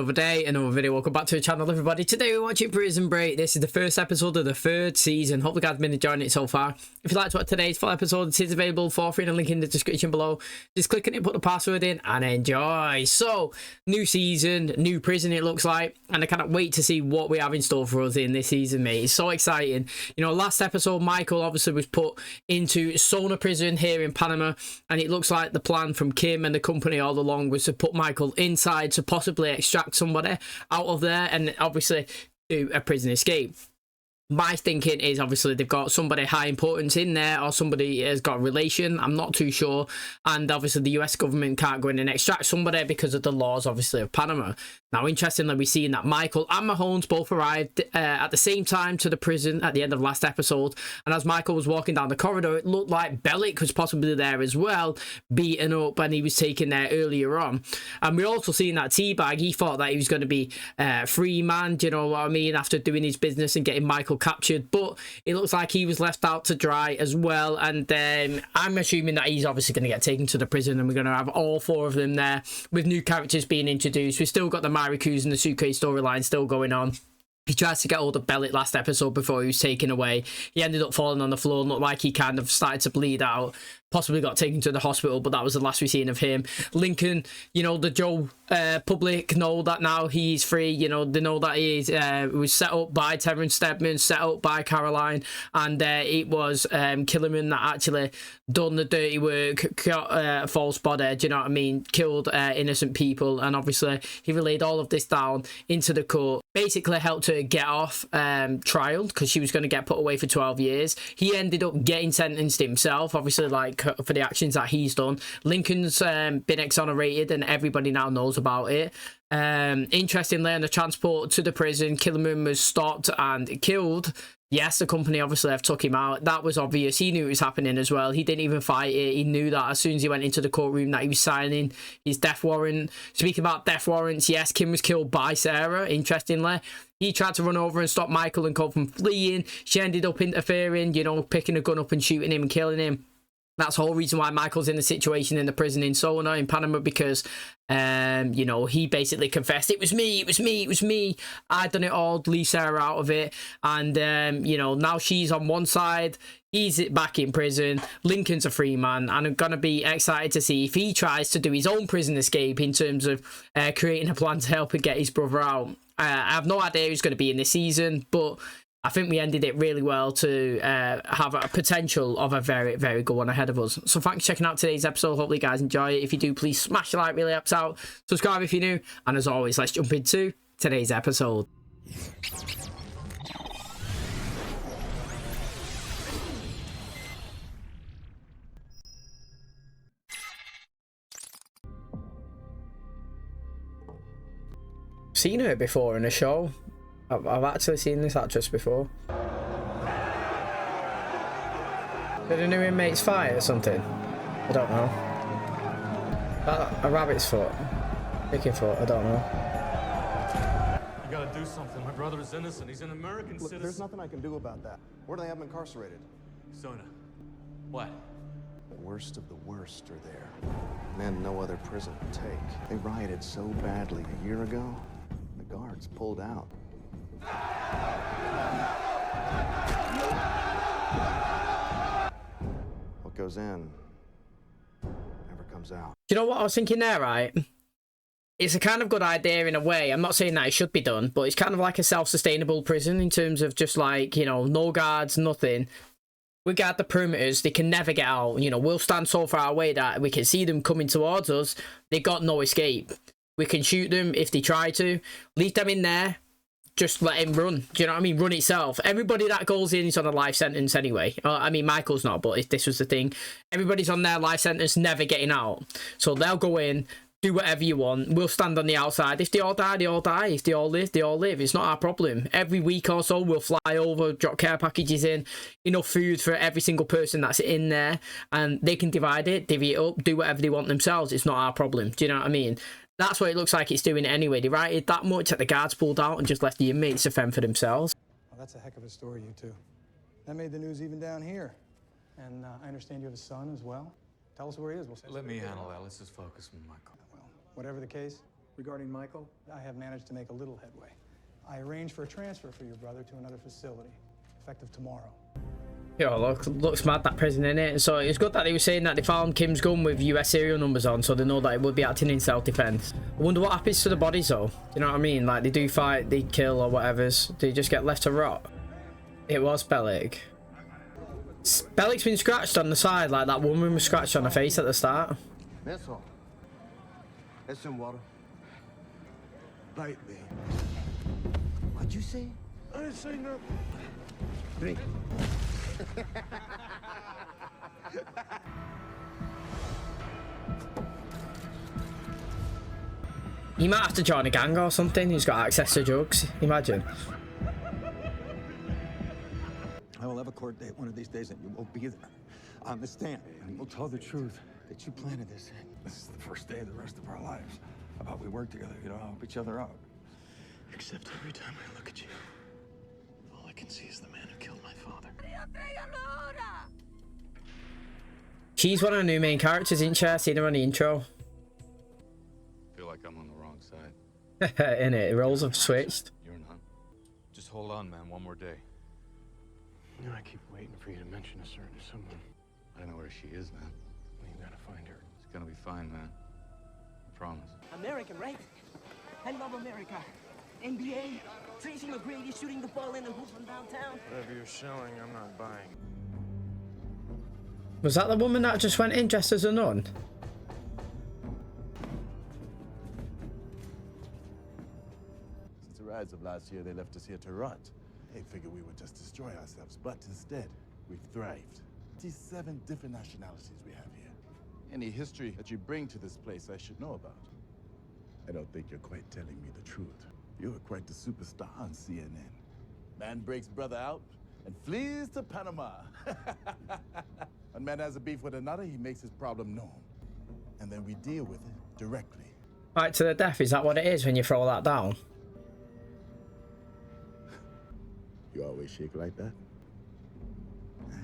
Another day, another video. Welcome back to the channel, everybody. Today we're watching Prison Break. This is the first episode of the third season. Hope you guys have been enjoying it so far. If you'd like to watch today's full episode, it is available for free in the link in the description below. Just click on it, put the password in, and enjoy. So, new season, new prison it looks like, and I cannot wait to see what we have in store for us in this season, mate. It's so exciting. You know, last episode, Michael obviously was put into Sona prison here in Panama, and it looks like the plan from Kim and the company all along was to put Michael inside to possibly extract somebody out of there and obviously do a prison escape. My thinking is obviously they've got somebody high importance in there, or somebody has got a relation. I'm not too sure. And obviously the US government can't go in and extract somebody because of the laws, obviously, of Panama. Now, interestingly, we've seen that Michael and Mahomes both arrived at the same time to the prison at the end of last episode. And as Michael was walking down the corridor, it looked like Bellick was possibly there as well, beaten up, and he was taken there earlier on. And we also seen that Teabag, he thought that he was going to be free man, do you know what I mean, after doing his business and getting Michael captured, but it looks like he was left out to dry as well. And I'm assuming that he's obviously going to get taken to the prison, and we're going to have all four of them there with new characters being introduced. We've still got the Maricus and the Suitcase storyline still going on. He tries to get hold of Bellick last episode before he was taken away. He ended up falling on the floor, looked like he kind of started to bleed out, possibly got taken to the hospital, but that was the last we've seen of him. Lincoln, you know, the Joe public know that now he's free. You know, they know that he was set up by Terrence Stedman, set up by Caroline, and it was Killerman that actually done the dirty work, got a false body, do you know what I mean, killed innocent people, and obviously he relayed all of this down into the court, basically helped her get off trial because she was going to get put away for 12 years. He ended up getting sentenced himself, obviously, like, for the actions that he's done. Lincoln's been exonerated and everybody now knows about it. Interestingly, on the transport to the prison, Killerman was stopped and killed. Yes, the company obviously have took him out. That was obvious. He knew it was happening as well. He didn't even fight it. He knew that as soon as he went into the courtroom that he was signing his death warrant. Speaking about death warrants, yes, Kim was killed by Sarah, interestingly. He tried to run over and stop Michael and Cole from fleeing. She ended up interfering, you know, picking a gun up and shooting him and killing him. That's the whole reason why Michael's in the situation in the prison in Sona in Panama, because you know, he basically confessed, it was me, I done it all, leave Sarah out of it. And you know, now she's on one side, he's back in prison, Lincoln's a free man, and I'm gonna be excited to see if he tries to do his own prison escape in terms of creating a plan to help him get his brother out. I have no idea who's going to be in this season, but I think we ended it really well to have a potential of a very, very good one ahead of us. So thanks for checking out today's episode. Hopefully you guys enjoy it. If you do, please smash the like, really helps out. Subscribe if you're new. And as always, let's jump into today's episode. Seen her before in a show. I've actually seen this actress before. Did a new inmate's fight or something? I don't know. A rabbit's foot? Chicken foot? I don't know. You gotta do something. My brother is innocent. He's an American citizen. There's nothing I can do about that. Where do they have him incarcerated? Sona. What? The worst of the worst are there. Men no other prison would take. They rioted so badly a year ago, the guards pulled out. What goes in never comes out. Do you know what I was thinking there, right? It's a kind of good idea in a way. I'm not saying that it should be done, but it's kind of like a self-sustainable prison in terms of just like, you know, no guards, nothing. We guard the perimeters, they can never get out. You know, we'll stand so far away that we can see them coming towards us. They got no escape. We can shoot them if they try to. Leave them in there. Just let him run. Do you know what I mean? Run itself. Everybody that goes in is on a life sentence anyway. I mean, Michael's not, but if this was the thing, everybody's on their life sentence, never getting out. So they'll go in, do whatever you want. We'll stand on the outside. If they all die, they all die. If they all live, they all live. It's not our problem. Every week or so, we'll fly over, drop care packages in, enough food for every single person that's in there, and they can divide it, divvy it up, do whatever they want themselves. It's not our problem. Do you know what I mean? That's what it looks like it's doing anyway. They righted that much that the guards pulled out and just left the inmates to fend for themselves. Well, that's a heck of a story, you two. That made the news even down here. And I understand you have a son as well. Tell us where he is. We'll Let me handle that. Let's just focus on Michael. Well, whatever the case, Regarding Michael, I have managed to make a little headway. I arranged for a transfer for your brother to another facility, effective tomorrow. Yo, looks mad, that prison, innit? So it's good that they were saying that they found Kim's gun with US serial numbers on, so they know that it would be acting in self-defense. I wonder what happens to the bodies, though. You know what I mean? Like, they do fight, they kill, or whatever's. They just get left to rot. It was Bellic. Bellic's been scratched on the side, like that woman was scratched on her face at the start. That's all. That's some water. Bite me. What'd you say? I didn't say nothing. Drink. He might have to join a gang or something. He's got access to drugs. Imagine. I will have a court date one of these days, and you will be there on the stand, and you'll tell the truth that you planted this. This is the first day of the rest of our lives. How about we work together, you know, help each other out. Except every time I look at you, all I can see is the man who killed my father. She's one of the new main characters, isn't she? I seen her on the intro. Feel like I'm on the wrong side. Innit? Roles have switched. You're not. Just hold on, man. One more day. You know, I keep waiting for you to mention a certain someone. I know where she is, man. Well, you gotta find her. It's gonna be fine, man. I promise. American, right? I love America. NBA, Tracy McGrady shooting the ball in the hoop from downtown. Whatever you're selling, I'm not buying. Was that the woman that just went in dressed as a nun? Since the riots of last year, they left us here to rot. They figured we would just destroy ourselves, but instead, we've thrived. 57 different nationalities we have here. Any history that you bring to this place, I should know about. I don't think you're quite telling me the truth. You're quite the superstar on CNN. Man breaks brother out and flees to Panama. One man has a beef with another, he makes his problem known. And then we deal with it directly. Fight to the death, is that what it is when you throw that down? You always shake like that? Huh?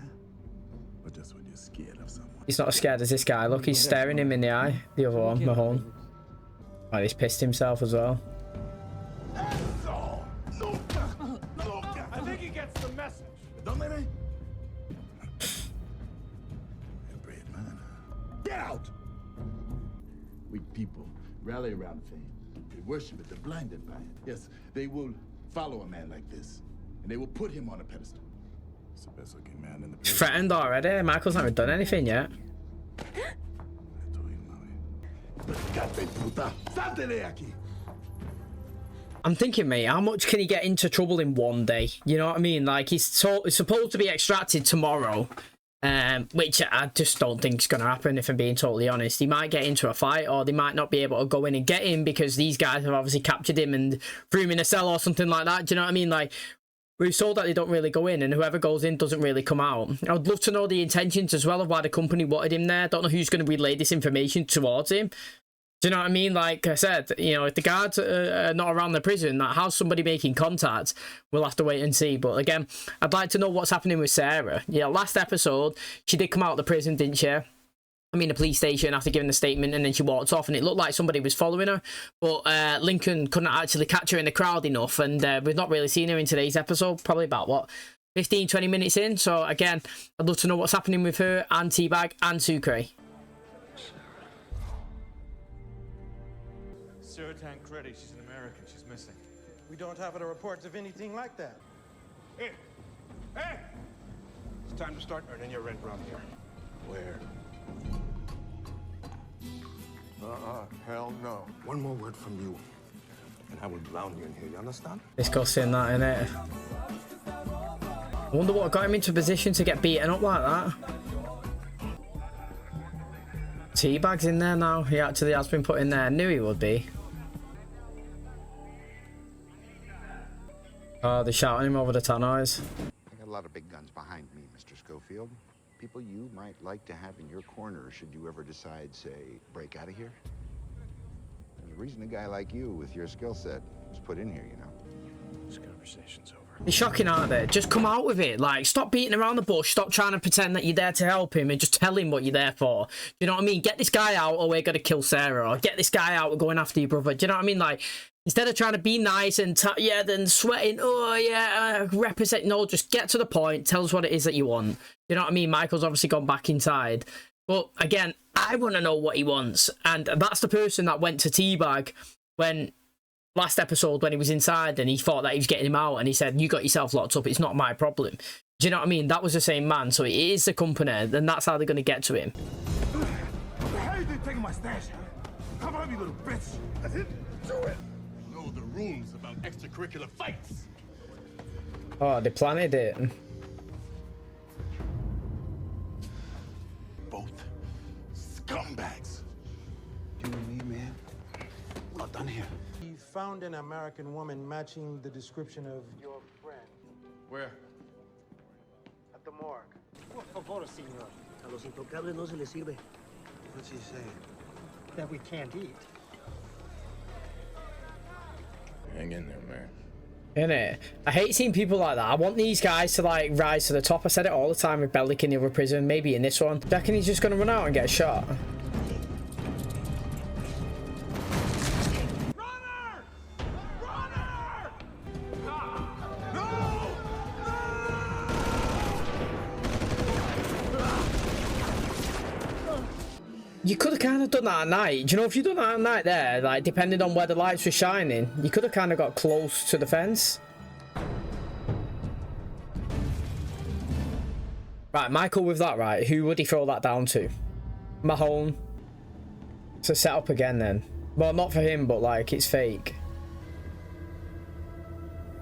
Or just when you're scared of someone? He's not as scared as this guy. Look, he's staring him in the eye. The other one, Mahone. Oh, he's pissed himself as well. I think he gets the message. Don't let me. You're a brave man. Get out! Weak people rally around fame. They worship it, they're blinded by it. Yes, they will follow a man like this, and they will put him on a pedestal. He's the best looking man in the He's threatened already. Michael's not even done anything yet. I'm thinking, mate, how much can he get into trouble in one day? You know what I mean? Like, he's supposed to be extracted tomorrow, which I just don't think is going to happen, if I'm being totally honest. He might get into a fight, or they might not be able to go in and get him because these guys have obviously captured him and threw him in a cell or something like that. Do you know what I mean? Like, we're told that they don't really go in, and whoever goes in doesn't really come out. I would love to know the intentions as well of why the company wanted him there. I don't know who's going to relay this information towards him. Do you know what I mean? Like I said, you know, if the guards are not around the prison, like, how's somebody making contact? We'll have to wait and see. But again, I'd like to know what's happening with Sarah. Yeah, last episode, she did come out of the prison, didn't she? I mean, the police station after giving the statement, and then she walked off, and it looked like somebody was following her. But Lincoln couldn't actually catch her in the crowd enough, and we've not really seen her in today's episode. Probably about, what, 15-20 minutes in. So again, I'd love to know what's happening with her and Teabag and Sucre. Sarah Tancredi, she's an American. She's missing. We don't have any reports of anything like that. Hey! Hey! It's time to start earning your rent around here. Where? Hell no. One more word from you, and I will drown you in here, you understand? Discussing that, innit? I wonder what got him into a position to get beaten up like that. Teabag's in there now. He actually has been put in there. I knew he would be. Oh, they're shouting him over the tannoys. I got a lot of big guns behind me, Mr. Schofield. People you might like to have in your corner should you ever decide, say, break out of here. There's a reason a guy like you with your skill set was put in here, you know. This conversation's over. They're shocking, aren't they? Just come out with it. Like, stop beating around the bush. Stop trying to pretend that you're there to help him and just tell him what you're there for. You know what I mean? Get this guy out or we're going to kill Sarah. Or get this guy out, we're going after your brother. Do you know what I mean? Like, instead of trying to be nice and, yeah, then sweating, oh, yeah, represent. No, just get to the point. Tell us what it is that you want. You know what I mean? Michael's obviously gone back inside. But, again, I want to know what he wants. And that's the person that went to Teabag when... last episode when he was inside and he thought that he was getting him out and he said, you got yourself locked up, it's not my problem. Do you know what I mean? That was the same man, so it is the company, and that's how they're going to get to him. How you taking my stash? Come on, you little bitch. I didn't do it. Know the rules about extracurricular fights. Oh, they planted it. Both scumbags. You and me, man. Well done here. We found an American woman matching the description of your friend. Where? At the morgue. Por favor, señor. A los intocables no se les sirve. What's he saying? That we can't eat. Hang in there, man. Innit? I hate seeing people like that. I want these guys to, like, rise to the top. I said it all the time with Bellic in the other prison, maybe in this one. Do you reckon he's just going to run out and get shot? You could have kind of done that at night. Do you know, if you done that at night there, like, depending on where the lights were shining, you could have kind of got close to the fence. Right, Michael with that, right? Who would he throw that down to? Mahone. It's a setup again then. Well, not for him, but, like, it's fake.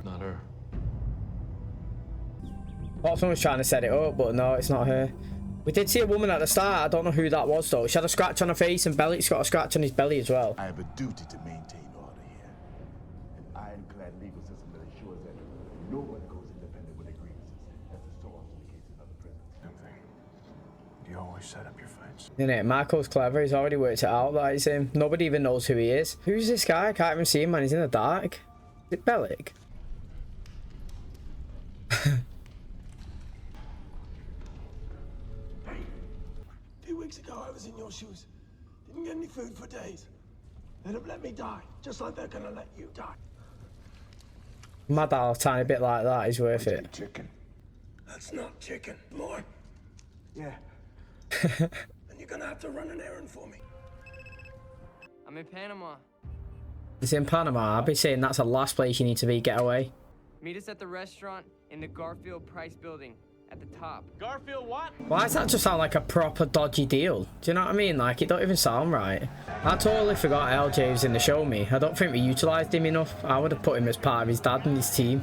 Not her. Thought someone was trying to set it up, but no, it's not her. We did see a woman at the start. I don't know who that was, though. She had a scratch on her face, and Bellic's got a scratch on his belly as well. I have a duty to maintain order here. An ironclad legal system that ensures that no one goes independent with their grievances, as is so often the case in other prisons. You always set up your fights. Innit? Michael's clever. He's already worked it out that it's him. Nobody even knows who he is. Who's this guy? I can't even see him, man. He's in the dark. Is it Bellic? Weeks ago, I was in your shoes. Didn't get any food for days. They'd have let me die, just like they're gonna let you die. Mad how a tiny bit like that is worth it. Chicken. That's not chicken, more. Yeah. And you're gonna have to run an errand for me. I'm in Panama. He's in Panama. I'd be saying that's the last place you need to be. Get away. Meet us at the restaurant in the Garfield Price building. At the top. Garfield what? Why does that just sound like a proper dodgy deal? Do you know what I mean? Like, it don't even sound right. I totally forgot LJ was in the show me. I don't think we utilised him enough. I would have put him as part of his dad and his team.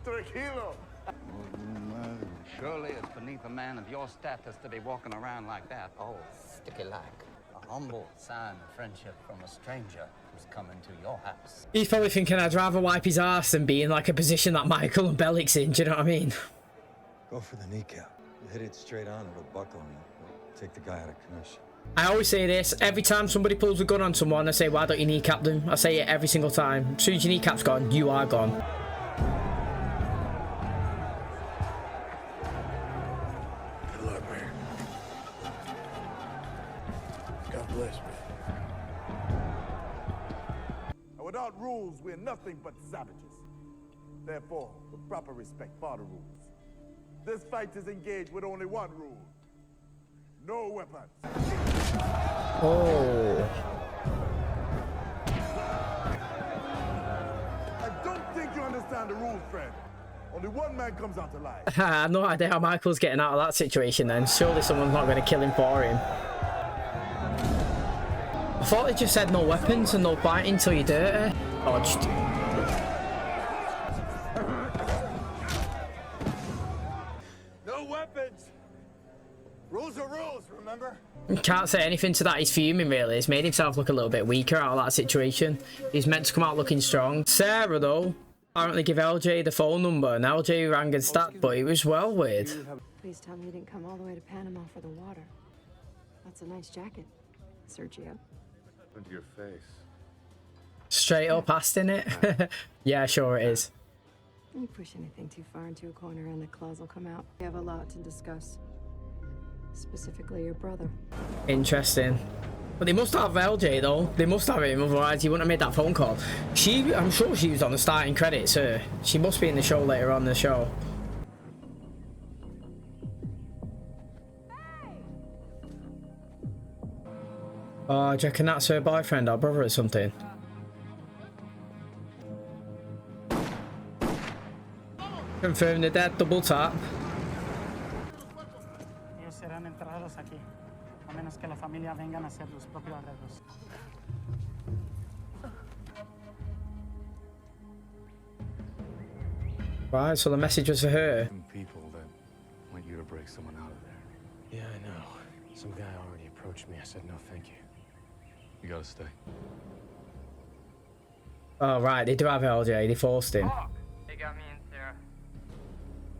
Tranquilo. Surely it's beneath a man of your status to be walking around like that. Oh, sticky like. A humble sign of friendship from a stranger who's coming to your house. He's probably thinking I'd rather wipe his ass than be in like a position that Michael and Bellic's in. Do you know what I mean? Go for the kneecap. You hit it straight on, it'll buckle and it'll take the guy out of commission. I always say this. Every time somebody pulls a gun on someone, I say, why don't you kneecap them? I say it every single time. As soon as your kneecap's gone, you are gone. Good luck, man. God bless, man. Without rules, we're nothing but savages. Therefore, with proper respect for the rules, this fight is engaged with only one rule. No weapons. Oh. I don't think you understand the rules, friend. Only one man comes out alive. I have no idea how Michael's getting out of that situation then. Surely someone's not going to kill him for him. I thought they just said no weapons and no fighting till you're dirty. Oh, just... No weapons. Rules are rules, remember? Can't say anything to that. He's fuming, really. He's made himself look a little bit weaker out of that situation. He's meant to come out looking strong. Sarah, though, apparently give LJ the phone number, and LJ rang and stat, but it was well weird. Please tell me you didn't come all the way to Panama for the water. That's a nice jacket, Sergio. Into your face. Straight up asked, innit? Yeah, sure it is. You push anything too far into a corner and the claws will come out. We have a lot to discuss. Specifically your brother. Interesting. But they must have LJ though. They must have him, otherwise he wouldn't have made that phone call. I'm sure she was on the starting credits, her. She must be in the show later on in the show. Oh, do you reckon that's her boyfriend or brother or something? Confirm the dead, double tap. Ellos serán enterrados aquí, a menos que la familia vengan a hacer los propios arreglos. Right, so the message was for her. Some people that want you to break someone out of there. Yeah, I know. Some guy already approached me. I said no, thank you. You gotta stay. Oh, right, they do have LJ. They forced him. Oh, they got me and Sarah.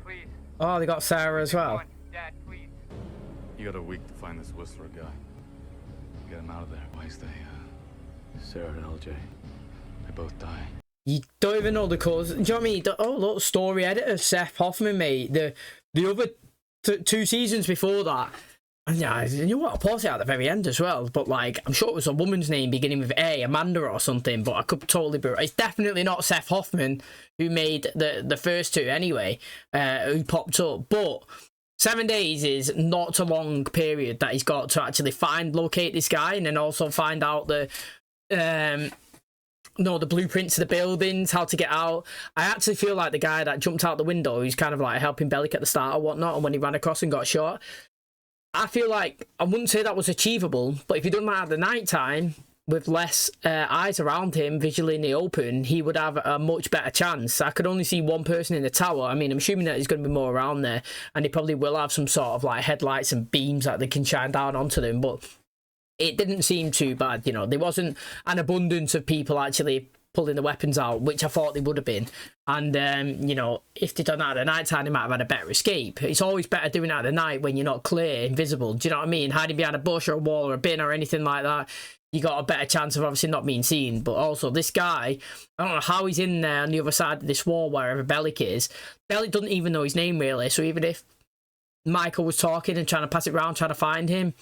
Please. Oh, they got Sarah as well. Dad, please. You got a week to find this Whistler guy. Get him out of there. Why stay? Sarah and LJ. They both die. You don't even know the cause. Do you know what I mean? Oh, look, story editor Seth Hoffman, mate. The other two seasons before that. And yeah, you know what? I paused it at the very end as well. But like, I'm sure it was a woman's name beginning with A, Amanda or something. But I could totally be right. It's definitely not Seth Hoffman who made the first two anyway. Who popped up. But 7 days is not a long period that he's got to actually locate this guy, and then also find out the blueprints of the buildings, how to get out. I actually feel like the guy that jumped out the window, who's kind of like helping Bellic at the start or whatnot, and when he ran across and got shot, I feel like I wouldn't say that was achievable, but if he done that at the night time with less eyes around him visually in the open, he would have a much better chance. I could only see one person in the tower. I mean, I'm assuming that there's going to be more around there, and they probably will have some sort of like headlights and beams that they can shine down onto them, but it didn't seem too bad. You know, there wasn't an abundance of people actually pulling the weapons out, which I thought they would have been. And, you know, if they'd done that at the night time, they might have had a better escape. It's always better doing it at the night when you're not clear, invisible. Do you know what I mean? Hiding behind a bush or a wall or a bin or anything like that, you got a better chance of obviously not being seen. But also, this guy, I don't know how he's in there on the other side of this wall, wherever Bellic is. Bellic doesn't even know his name, really. So even if Michael was talking and trying to pass it around, trying to find him,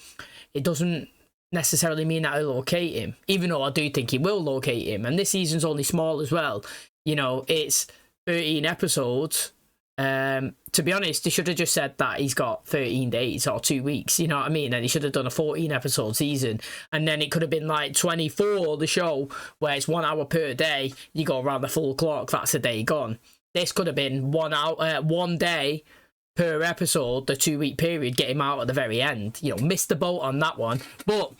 it doesn't necessarily mean that he'll locate him, even though I do think he will locate him. And this season's only small as well. You know, it's 13 episodes. To be honest, they should have just said that he's got 13 days or 2 weeks, you know what I mean? And he should have done a 14 episode season, and then it could have been like 24, the show, where it's 1 hour per day, you go around the full clock, that's a day gone. This could have been 1 hour, 1 day per episode, the 2 week period, get him out at the very end. You know, missed the boat on that one, but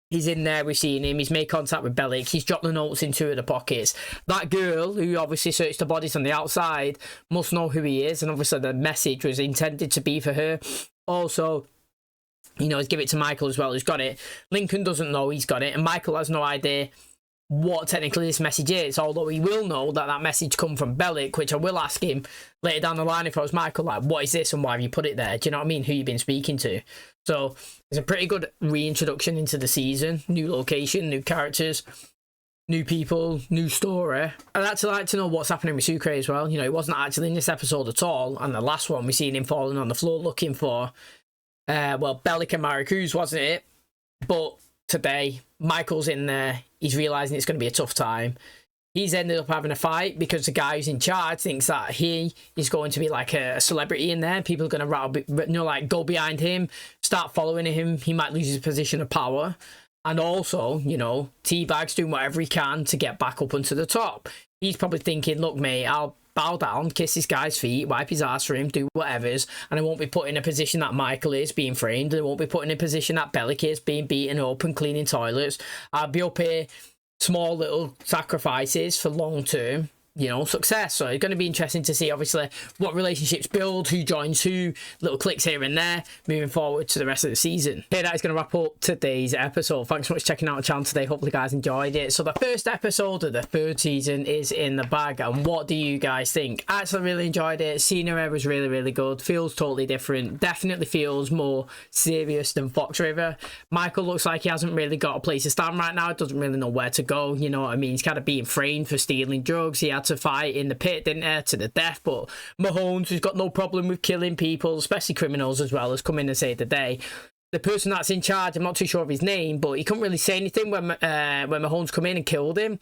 he's in there, we've seen him, he's made contact with Bellic, he's dropped the notes in 2 of the pockets. That girl, who obviously searched the bodies on the outside, must know who he is, and obviously the message was intended to be for her. Also, you know, he's give it to Michael as well, who's got it. Lincoln doesn't know he's got it, and Michael has no idea what technically this message is, although he will know that that message come from Bellic, which I will ask him later down the line if I was Michael, like, what is this and why have you put it there? Do you know what I mean? Who you've been speaking to? So it's a pretty good reintroduction into the season. New location, new characters, new people, new story. I'd actually like to know what's happening with Sucre as well. You know, he wasn't actually in this episode at all, and the last one we seen him falling on the floor looking for Bellic and Maricruz, wasn't it? But today Michael's in there, he's realizing it's going to be a tough time. He's ended up having a fight because the guy who's in charge thinks that he is going to be like a celebrity in there. People are going to go behind him, start following him. He might lose his position of power. And also, you know, Teabag's doing whatever he can to get back up onto the top. He's probably thinking, look, mate, I'll bow down, kiss this guy's feet, wipe his ass for him, do whatever's, and I won't be put in a position that Michael is being framed, and I won't be put in a position that Bellic is being beaten up and cleaning toilets. I'll be up here, small little sacrifices for long term, you know, success. So it's going to be interesting to see, obviously, what relationships build, who joins who, little clicks here and there, moving forward to the rest of the season. Okay, that is going to wrap up today's episode. Thanks so much for checking out the channel today. Hopefully you guys enjoyed it. So the first episode of the 3rd season is in the bag, and what do you guys think? I actually really enjoyed it. Scenery was really, really good. Feels totally different. Definitely feels more serious than Fox River. Michael looks like he hasn't really got a place to stand right now. Doesn't really know where to go, you know what I mean? He's kind of being framed for stealing drugs. He had to fight in the pit, didn't he, to the death. But Mahones, who's got no problem with killing people, especially criminals as well, has come in and saved the day. The person that's in charge, I'm not too sure of his name, but he couldn't really say anything when Mahones come in and killed him.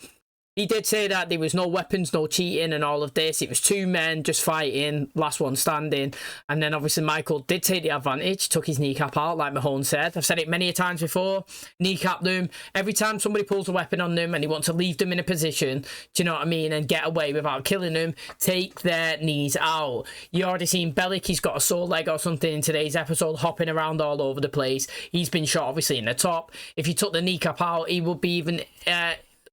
He did say that there was no weapons, no cheating and all of this. It was 2 men just fighting, last one standing. And then obviously Michael did take the advantage, took his kneecap out, like Mahone said. I've said it many a times before. Kneecap them. Every time somebody pulls a weapon on them and they want to leave them in a position, do you know what I mean, and get away without killing them, take their knees out. You already seen Bellic, he's got a sore leg or something in today's episode, hopping around all over the place. He's been shot obviously in the top. If you took the kneecap out, he would be even...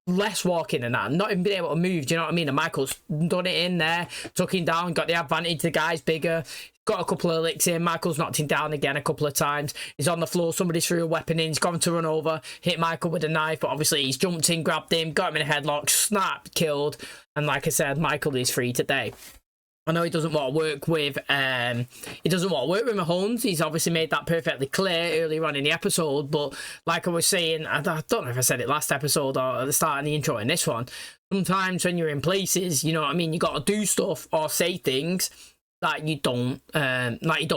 less walking than that, not even being able to move, do you know what I mean? And Michael's done it in there, took him down, got the advantage, the guy's bigger, got a couple of licks in, Michael's knocked him down again a couple of times, he's on the floor, somebody threw a weapon in, he's gone to run over, hit Michael with a knife, but obviously he's jumped in, grabbed him, got him in a headlock, snapped, killed, and like I said, Michael is free today. I know he doesn't want to work with Mahomes. He's obviously made that perfectly clear earlier on in the episode, but like I was saying, I don't know if I said it last episode or at the start of the intro in this one, sometimes when you're in places, you know what I mean, you got to do stuff or say things that you don't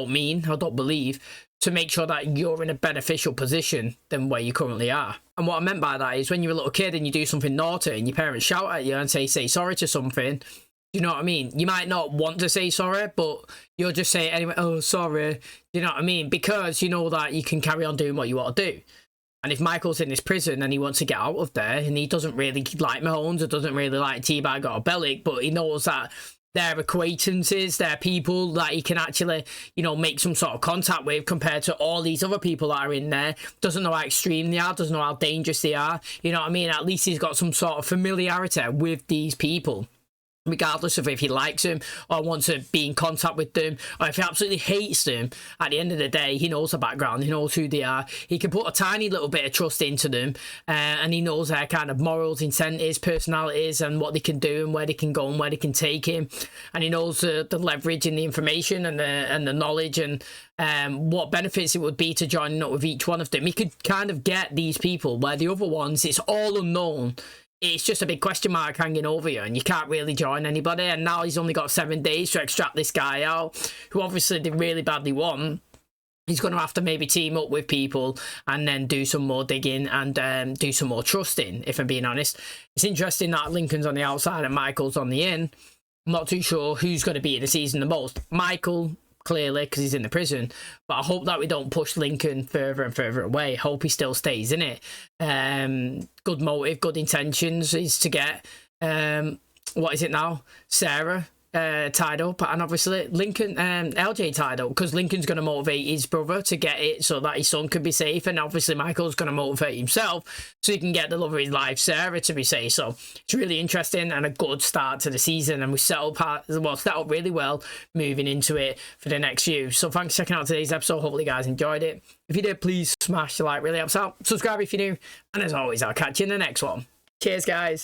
mean or don't believe, to make sure that you're in a beneficial position than where you currently are. And what I meant by that is when you're a little kid and you do something naughty and your parents shout at you and say sorry to something, you know what I mean? You might not want to say sorry, but you'll just say it anyway, oh, sorry. You know what I mean? Because you know that you can carry on doing what you want to do. And if Michael's in this prison and he wants to get out of there, and he doesn't really like Mahomes or doesn't really like T-Bag or Bellic, but he knows that they're acquaintances, they're people that he can actually, you know, make some sort of contact with compared to all these other people that are in there. Doesn't know how extreme they are, doesn't know how dangerous they are. You know what I mean? At least he's got some sort of familiarity with these people, regardless of if he likes them or wants to be in contact with them, or if he absolutely hates them. At the end of the day, he knows the background, he knows who they are, he can put a tiny little bit of trust into them, and he knows their kind of morals, incentives, personalities, and what they can do and where they can go and where they can take him. And he knows the leverage and the information and the knowledge and what benefits it would be to joining up with each one of them. He could kind of get these people where the other ones, it's all unknown. It's just a big question mark hanging over you and you can't really join anybody. And now he's only got 7 days to extract this guy out, who obviously they really badly want. He's going to have to maybe team up with people and then do some more digging and do some more trusting, if I'm being honest. It's interesting that Lincoln's on the outside and Michael's on the in. I'm not too sure who's going to be in the season the most. Michael, clearly, because he's in the prison, but I hope that we don't push Lincoln further and further away. Hope he still stays in it. Good motive, good intentions is to get what is it now, Sarah tied up, and obviously Lincoln LJ tied up, because Lincoln's going to motivate his brother to get it so that his son can be safe, and obviously Michael's going to motivate himself so he can get the love of his life, Sarah, to be safe. So it's really interesting and a good start to the season, and we set up really well moving into it for the next few. So thanks for checking out today's episode. Hopefully you guys enjoyed it. If you did, please smash the like, really helps out. Subscribe if you're new, and as always, I'll catch you in the next one. Cheers, guys.